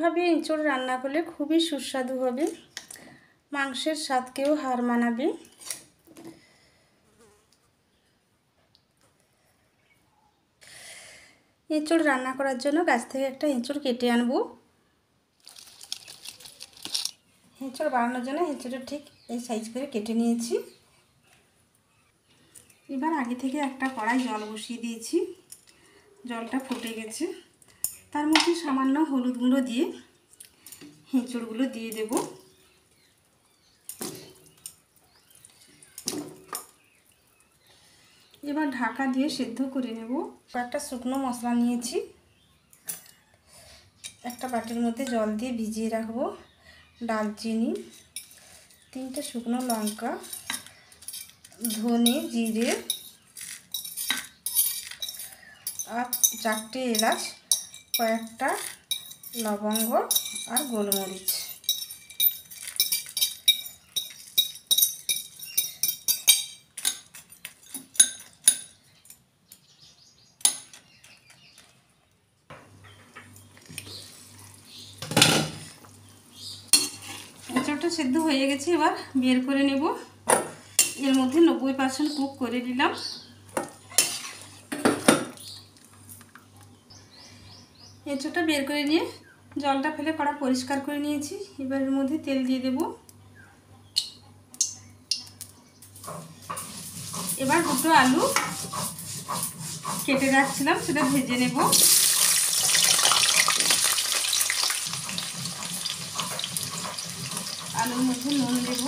এইভাবে এঁচোড় রান্না করলে খুবই সুস্বাদু হবে, মাংসের স্বাদকেও হার মানাবে। এঁচোড় রান্না করার জন্য গাছ থেকে একটা এঁচোড় কেটে আনবো। এঁচোড় বানানোর জন্য এঁচোড়টা ঠিক এই সাইজ করে কেটে নিয়েছি। এবার আগে থেকে একটা কড়াই জল বসিয়ে দিয়েছি, জলটা ফুটে গেছে। তার মধ্যে সামান্য হলুদ গুঁড়ো দিয়ে এঁচোড়গুলো দিয়ে দেব। এবার ঢাকা দিয়ে সেদ্ধ করে নেব। একটা শুকনো মশলা নিয়েছি, একটা বাটির মধ্যে জল দিয়ে ভিজিয়ে রাখবো। দারচিনি, 3টে শুকনো লঙ্কা, ধনে জিরে আর 4টে এলাচ, কয়েকটা লবঙ্গ আর গোলমরিচ। এঁচোড়টা সেদ্ধ হয়ে গেছে, এবার বের করে নেব। এর মধ্যে 90% কুক করে দিলাম। এঁচোড়টা বের করে নিয়ে জলটা ফেলে কড়া পরিষ্কার করে নিয়েছি। এবার এর মধ্যে তেল দিয়ে দেব। এবার দুটো আলু কেটে রাখছিলাম, সেটা ভেজে নেব। আলুর মধ্যে নুন দেব,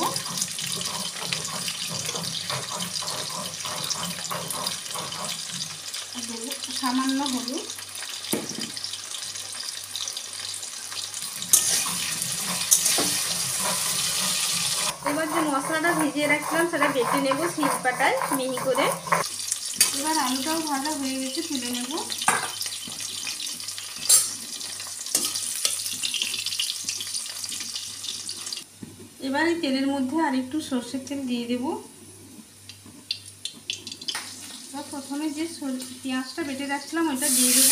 সামান্য হলুদ, এবার যে মশলাটা ভিজিয়ে রাখছিলাম সেটা বেটে নেব শিল পাটায় মিহি করে। এবার আলুটাও ভাজা হয়ে গেছে, তুলে নেব। এবার এই তেলের মধ্যে আর একটু সর্ষের তেল দিয়ে দেব। প্রথমে যে পেঁয়াজটা বেটে রাখছিলাম ওইটা দিয়ে দেব।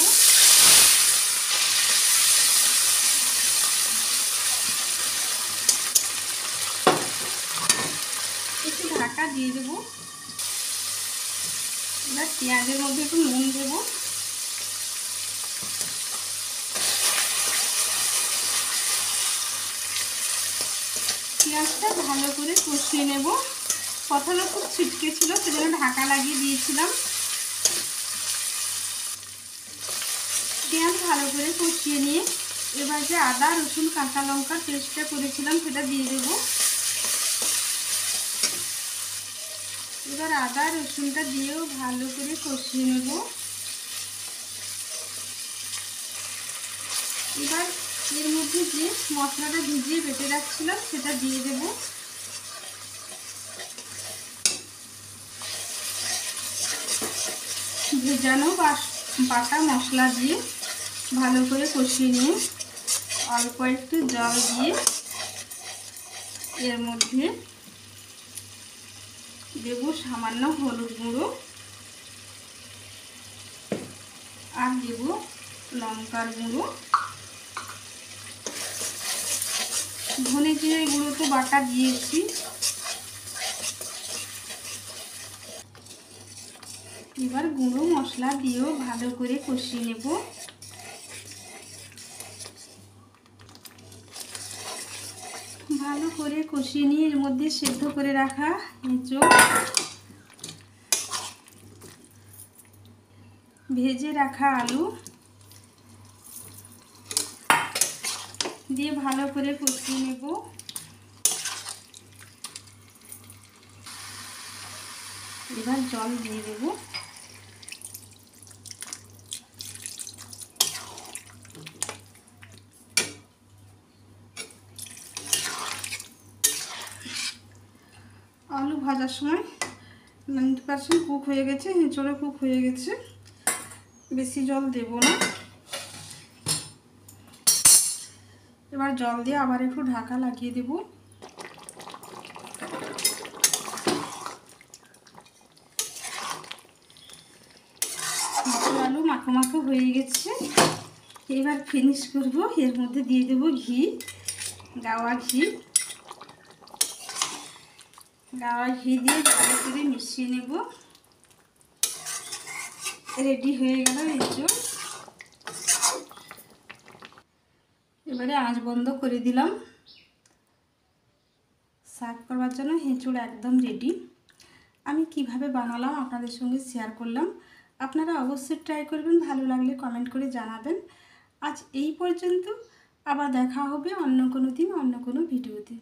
একটু ঢাকা দিয়ে দেব। এবার পেঁয়াজের মধ্যে একটু নুন দেব। পেঁয়াজটা ভালো করে কষিয়ে নেব। প্রথমে খুব ছিটকে ছিল, সেজন্য ঢাকা লাগিয়ে দিয়েছিলাম। পেঁয়াজ ভালো করে কষিয়ে নিয়ে এবার যে আদা রসুন কাঁচা লঙ্কার পেস্টটা করেছিলাম সেটা দিয়ে দেব। এবার আদা রসুনটা দিয়েও ভালো করে কষিয়ে নেব। এবার এর মধ্যে যে মশলাটা ভিজিয়ে বেটে রাখছিলাম সেটা দিয়ে দেব। ভেজানো বাটা মশলা দিয়ে ভালো করে কষিয়ে নিয়ে অল্প একটু জল দিয়ে এর মধ্যে দেব সামান্য হলুদ গুঁড়ো আর দেব লঙ্কার গুঁড়ো। ধনে জিরে গুঁড়ো তো বাটা দিয়েছি। এবার গুঁড়ো মশলা দিয়েও ভালো করে কষিয়ে নেব। ভালো করে কষিয়ে নিয়ে এর মধ্যে সেদ্ধ করে রাখা এঁচোড়, ভেজে রাখা আলু দিয়ে ভালো করে কষিয়ে নেব। এবার জল দিয়ে দেব। আলু ভাজার সময় 90% কুক হয়ে গেছে, এঁচোড়ও কুক হয়ে গেছে, বেশি জল দেব না। এবার জল দিয়ে আবার একটু ঢাকা লাগিয়ে দেব। আলু মাখো মাখো হয়ে গেছে। এবার ফিনিশ করব, এর মধ্যে দিয়ে দেব ঘি, গাওয়া ঘি। গাওয়া ঘি দিয়ে ভালো করে মিশিয়ে নেব। রেডি হয়ে গেল এঁচোড়। এবারে আঁচ বন্ধ করে দিলাম। সার্ভ করবার জন্য এঁচোড় একদম রেডি। আমি কিভাবে বানালাম আপনাদের সঙ্গে শেয়ার করলাম। আপনারা অবশ্যই ট্রাই করবেন, ভালো লাগলে কমেন্ট করে জানাবেন। আজ এই পর্যন্ত, আবার দেখা হবে অন্য কোনো দিন অন্য কোনো ভিডিওতে।